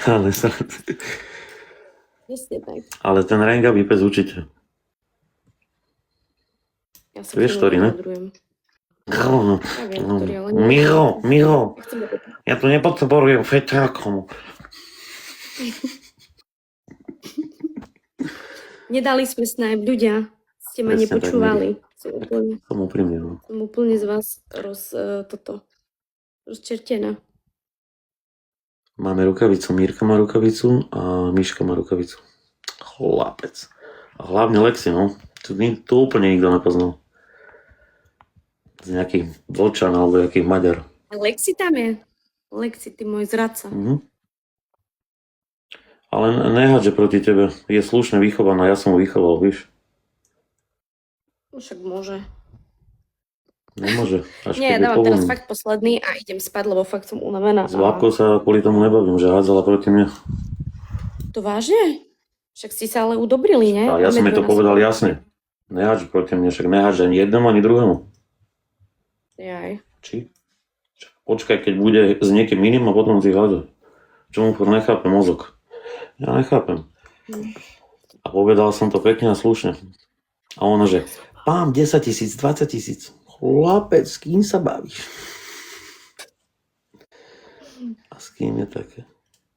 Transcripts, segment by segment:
Ale, Presne tak. ale ten rengavý pes určite. Ja sa Vieš, k ktorý, nemu ne? vyjadrujem. No, Ja viem, ktorý, ale nie. Miro, Ja chcem vedieť. ja tu nepodporujem feťákom. Nedali sme snipe, ľudia. Ste ma Presne tak, nepočúvali. Som úprimne, no. Som úplne z vás rozčertená. Máme rukavicu, Mírka má rukavicu a Miška má rukavicu. Chlapec. A hlavne Lexi, no. Tu úplne nikto nepoznal. Z nejakých Vlčan alebo nejakých Maďar. A Lexi tam je. Lexi, ty môj zradca. Ale nehádže proti tebe. Je slušne vychovaná, ja som ho vychoval, víš? Však môže. Nemôže. Nie, ja dávam teraz fakt posledný a idem spať, lebo fakt som unavená. S Vlábkou sa kvôli tomu nebavím, že hádzala proti mne. To vážne? Však si sa ale udobrili, ne? A ja som jej to povedal jasne. Nehádže proti mne, však nehádže ani jednému, ani druhému. Jaj. Či? Počkaj, keď bude s niekým iným a potom si hádať. Čo mu nechápe mozog? Ja nechápem. A povedal som to pekne a slušne. A ona, že pán 10 000, 20 000. Chlapec, s kým sa bavíš? A s kým je také?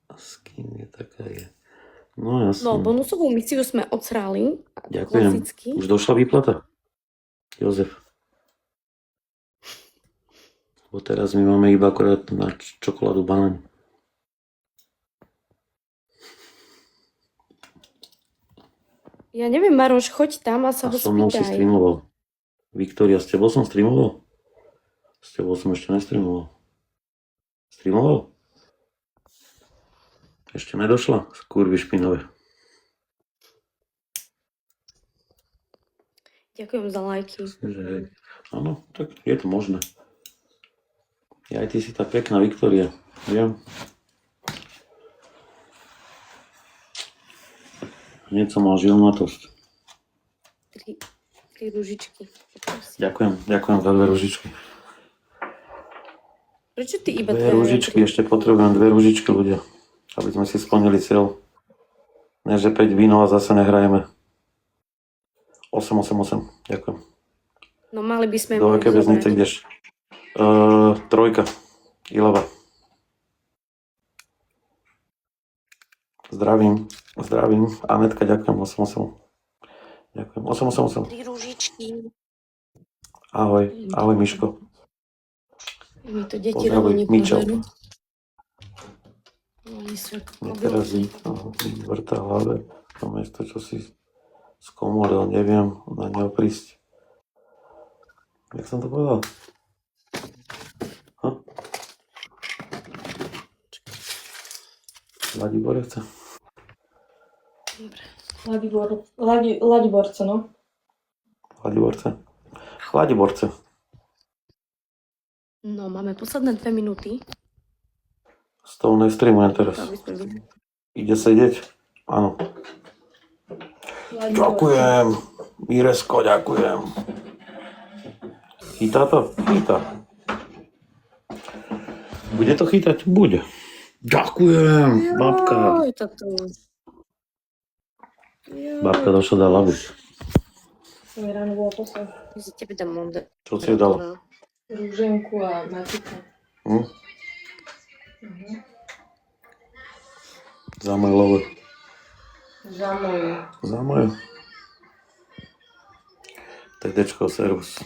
A s kým je taká je? No jasne. No, bonusovú misiu sme odsrali. Ďakujem. Klasicky. Už došla výplata? Jozef. Bo teraz my máme iba akorát na čokoládu banáň. Ja neviem, Maroš, choď tam a sa ho spýtaj. A so mnou si streamoval. Viktória, s tebou som streamoval? S tebou som ešte nestreamoval. Streamoval? Ešte nedošla? Kurvy špinavé. Ďakujem za lajky. Áno, tak je to možné. Aj ty si tá pekná Viktória. Viem. Hneď som mal žilnatosť. 3 ružičky. Ďakujem za 2 ružičky. Prečo ty iba 2 ružičky, ešte potrebujem 2 ružičky, ľudia. Aby sme si splnili cieľ. Ne, že 5 vínov a zase nehrajeme. 8. Ďakujem. No mali by sme... Do aké väznice ideš? 3. Ilava. Zdravím. Anetka, ďakujem. 8. Ďakujem. 8. 3 ružičky. Ahoj Miško. Mi to deti rovno nepoberú. Neterazí, vrtá hlave. To miesto, čo si skomolil, neviem na neho prísť. Jak som to povedal? Ladiborce. Dobre. Ladiborce, no. Ladiborce. No, máme posledné 2 minúty. S tou nestreamujem teraz. Ide sedieť? Áno. Ďakujem. Miresko, ďakujem. Chytá to? Chytá. Bude to chytať? Bude. Ďakujem, babka. Babka došla dá labu. Ráno bolo poslať. Za tebe dám monde. Čo si dala? Rúženku a matiku. Za moje love. Za moje. TDčko, servus.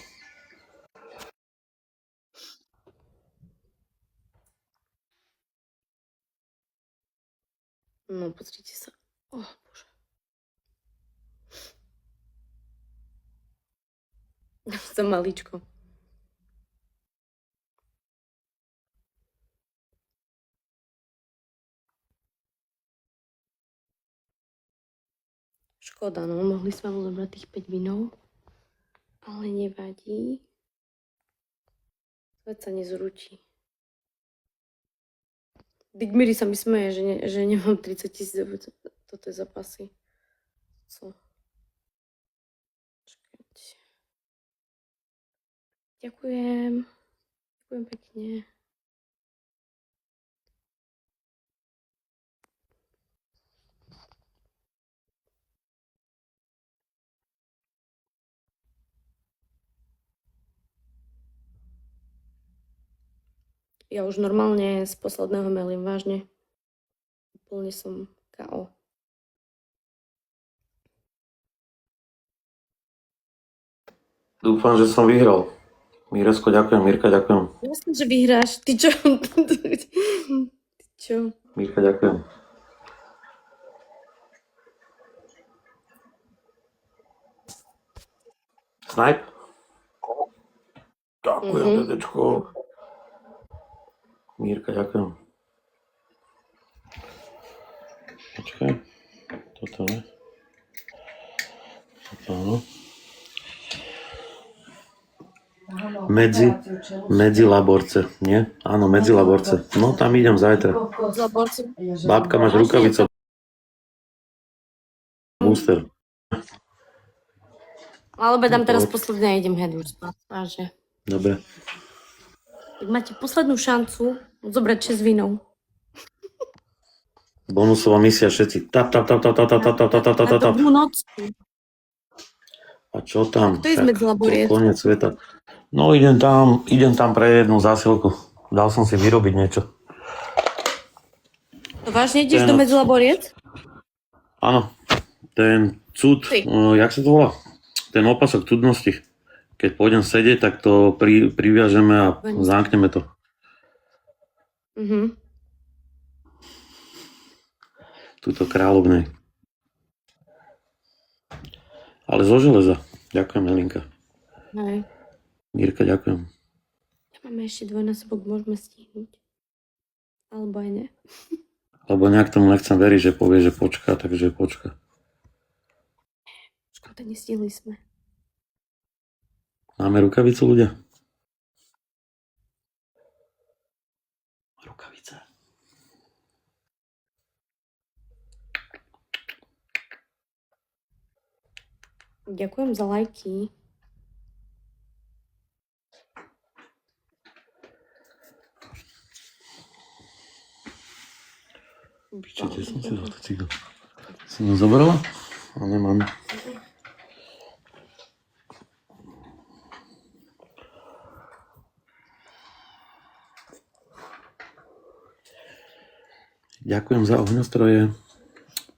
No, pozrite sa. Bože. Som maličko. Škoda, no, mohli sme mu zobrať tých 5 vínov, ale nevadí. Svet sa nezrúti. Digmiri sa mi smeje, že nemám 30 000 toto je zapasy. Co? Čakajte. Ďakujem pekne. Ja už normálne z posledného melím, vážne. Úplne som KO. Dúfam, že som vyhral. Miresko, ďakujem. Mirka, ďakujem. Myslím, že vyhráš. Ty čo? Ty čo? Mirka, ďakujem. Snipe? Ďakujem, dedečko. Mirka, ďakujem. Počkaj. Toto ne. Toto áno. Medzi Laborce, nie? Áno, medzi Laborce. No, tam idem zajtra. Z Laborcu. Bábka, máš rukavice. Booster. Ale dám teraz posledne a idem head už spať. Vážne. Dobre. Tak máte poslednú šancu zobrať 6 vinov. Bonusová misia všetci. Tap, tap, tap, tap, tap, tap, tap, tap, tap, tap, Na tap, tap. dobrú noc. A čo tam? Kto je z Medzilaboriec? Koniec sveta. No, idem tam pre jednu zásilku. Dal som si vyrobiť niečo. To vážne ideš do Medzilaboriec? Áno. Ten cud, jak sa to volá? Ten opasok cudnosti. Keď pôjdem sedieť, tak to priviažeme a zamkneme to. Tuto kráľovnej. Ale zo železa. Ďakujem, Elinka. Hej. Mirka, ďakujem. Máme ešte dvojnásobok, môžeme stihnúť. Alebo aj ne. Lebo nejak tomu nechcem veriť, že povie, že počká, takže počká. Škoda, nestihli sme. Máme rukavicu, ľudia? Rukavice. Ďakujem za lajky. Pičete, som si dal to ciglo. Si ho zobrala? A nemám. Ďakujem za ohňostroje.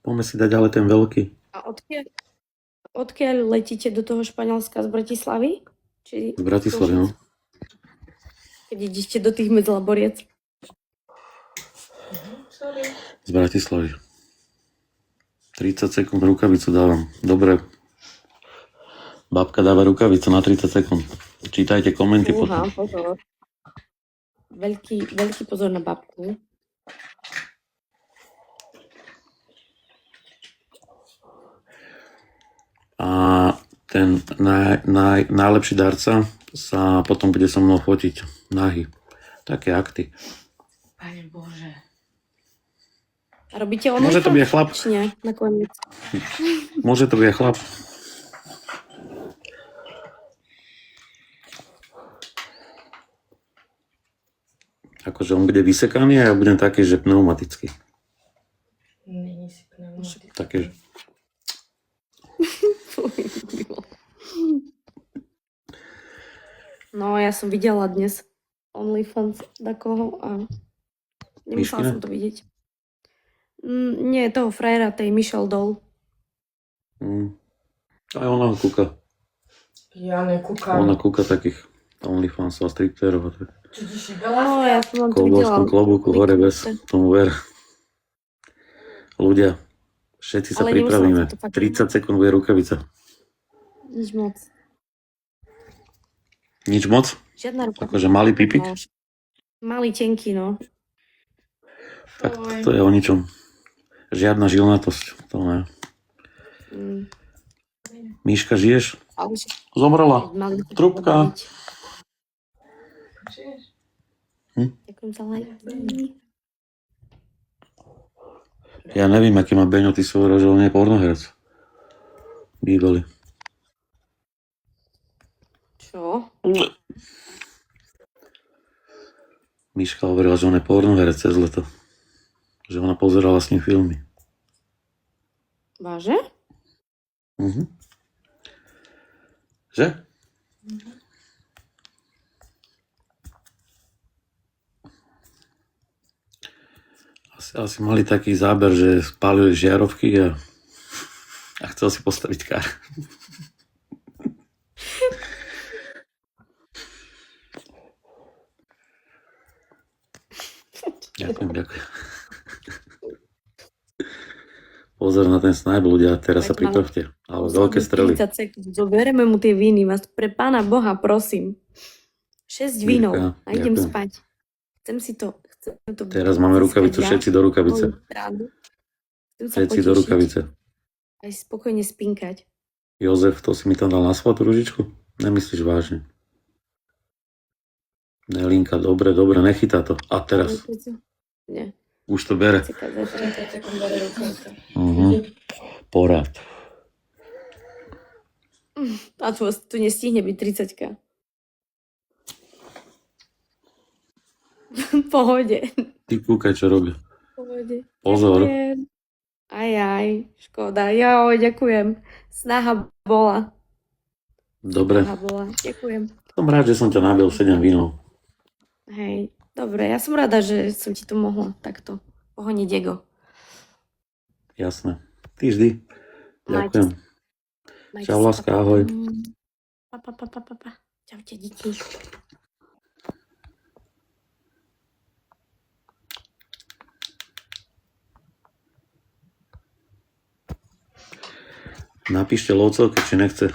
Poďme si dať ale ten veľký. A odkiaľ letíte do toho Španielska? Z Bratislavy? Či Z Bratislavy, no. keď idete do tých Medzilaboriec? Z Bratislavy. 30 sekúnd rukavicu dávam. Dobre. Babka dáva rukavicu na 30 sekúnd. Čítajte komenty potom. Pozor. Veľký pozor na babku. A ten najlepší darca sa potom bude so mnou fotiť nahý. Také akty. Pane Bože. A robíte ono? Môže to byť chlap. Či nie? Nakoniec. Môže to byť chlap. Akože on bude vysekaný a ja budem taký, že pneumatický. Není si pneumatický. Také, že... No, ja som videla dnes OnlyFans takoho a nemusela Myškina? som to vidieť. Nie, toho frajera, tej Michelle Doll. Aj ona kúka. Ja nekúkam. Ona kúka takých OnlyFansov a stripterov a tak. Čo ti si No, ja som len to Kolbáskom videla. klobúku hore bez tomu ver. Ľudia, všetci sa Ale nemusela pripravíme. som to fakt 30 sekúnd bude rukavica. Nič moc. Nič moc? Žiadna ruka. Akože malý pipik? No, malý, tenký, no. Tak to je o ničom. Žiadna žilnatosť. To ne. Mm. Míška, žiješ? Ale že Zomrela. mali to Trúbka. pobaviť. Ďakujem za lajky. Ja neviem, aký má Beňo, ty svoj že on je pornoherec. Bývalý. Čo? Míška hovorila, že on je pornoherec cez leto. Že ona pozerala s ním filmy. Váže? Že? Asi mali taký záber, že spálili žiarovky a chcel si postaviť kár. Ďakujem. Pozor na ten snipe, ľudia, teraz sa pripravte. Ale veľké strely. 30 sekúnd, zoberieme mu tie víny, vás pre pána Boha, prosím. 6 vínov a idem ďakujem. spať. Chcem to Teraz máme rukavicu, všetci do rukavice. Chcem sa Všetci do potešiť. rukavice. Aj spokojne spinkať. Jozef, to si mi tam dal na svoj tú ružičku? Nemyslíš vážne? Nelinka, dobre, nechytá to. A teraz, Nie. už to bere. Porad. A tu nestihne byť 30-ka. Pohode. Ty kúkaj, čo robí. Pohode. Pozor. Ďakujem. Aj, škoda. Ďakujem. Snaha bola. Dobre. Snaha bola. Ďakujem. Som rád, že som ťa nabil 7 vínov. Hej, dobre, ja som rada, že som ti to mohla takto pohoniť ego. Jasné. Ty vždy. Ďakujem. Majte Čau, sa. láska, ahoj. Pa. Čaute, deti. Napíšte lovcovke, či nechce.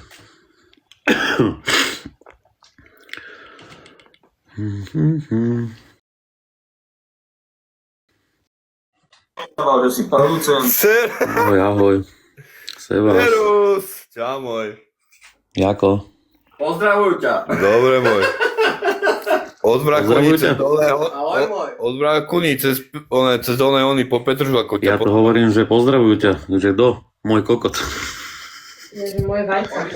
Že si producent. Ahoj. Sevas. Serus, čau môj. Jako? Pozdravujú ťa. Dobre môj. Od Brakunice Pozdravujte. dole, Ahoj, môj. od Brakunice cez dole oni po Petržalku. Ja to hovorím, že pozdravujú ťa. Že kto? Môj kokot. Ježe, moje vajca.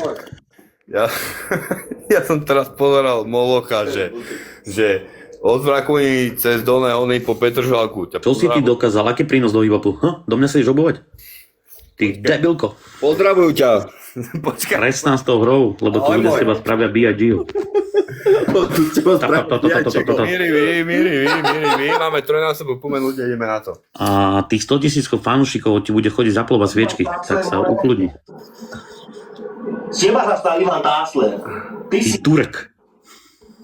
Ja som teraz pozeral Molocha, že od Brakunice cez dole oni po Petržalku. Čo si ty dokázal? Aký prínos do hip-hopu? Do mňa sa ideš obovať? Ty debilko. Pozdravujú ťa. Počkaj. Prestán s tou hrou, lebo tu Ahoj, ľudia z môj. teba spravia B.I.G. Míri, my máme trojnásobok pomen ľudia, ideme na to. A tých 100 000 fanúšikov ti bude chodiť zaplovať sviečky. Tak sa ukludni. Z teba sa stal Ivan Tásler. Ty Ty si Turek.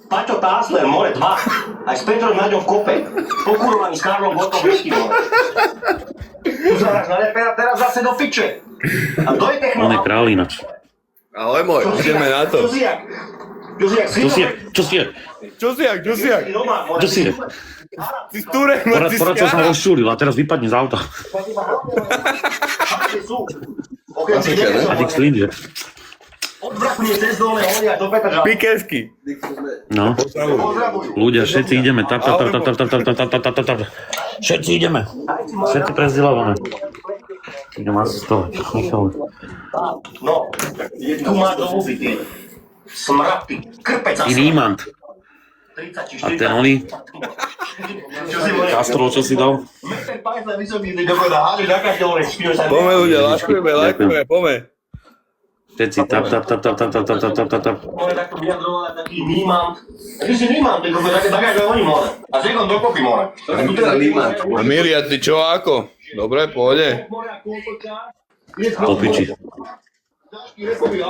Paťo Tásler, more 2. Aj s Petrom Naďom v kope. Pokurovaný s Karlom Gotom vždy, more. Tu sa hráš na repera, teraz zase do piče. A kto je On je technológ? král ináč. Ahoj môj, ideme na to. Čo si jak? Čo si je? Čo si jak? Čo si je? Ty Turek, Porad čo som rozšúril a teraz vypadne z auta. Okrem si A ty slín, že? odvrakne cez dole horia do Petržalky. Pikesky. No. Pozdravujú. Ľudia, všetci ideme. Tap. Všetci ideme. Všetci prezdielávame. Idem asi z toho. Michal. No, tu máš do huby, ty. Smrad, ty krpec Ty Nímant. 30 či A 40. ten oný, Čo si môže? Castro, čo si dal? Meter 50 vysoký, ty dokoľa hádeš na každého, len špíš sa. Poďme ľudia, lajkujeme, poďme. Všetci tap. More takto vyjadrovať taký nímant. Ty si nímant, ty kokos, také ako oni, more. A s Egom dokopy, more. A Miri, a ty čo, ako? Dobre, pôjde. Po piči.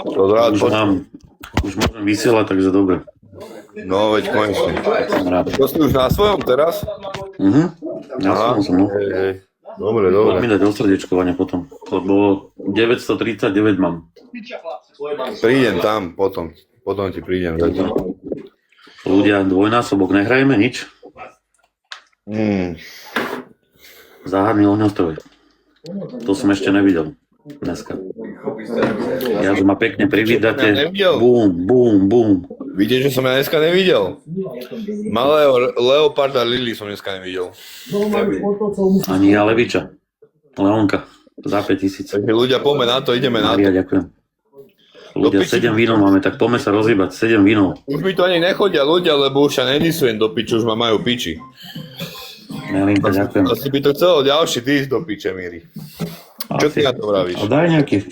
To rád, Už môžem vysielať, takže dobre. No, veď konečne. Som rád. To si už na svojom teraz? Ja som, no. Hej. Dobre, Poď mi dobre. dať osrdiečkovanie potom, lebo 939 mám. Prídem tam potom. Potom ti prídem. Ľudia, dvojnásobok, nehrajeme nič? Záhadný ohňostroj. To som ešte nevidel dneska. Ja, že ma pekne privídate. Bum. Vidíš, že som ja dneska nevidel? Malého Leoparda Lily som dneska nevidel. Ani ja Leviča. Leonka. Za 5000. Takže ľudia, poďme na to, ideme na Maria, to. ďakujem. Ľudia, 7 vínov máme, tak poďme sa rozhýbať. 7 vínov. Už mi to ani nechodia ľudia, lebo už sa nedisujem do piči, už ma majú piči. Melinka, ďakujem. Asi by to chcelo ďalší, ty ísť do piče, Miri. Čo ty na to vravíš? A daj nejaký, čo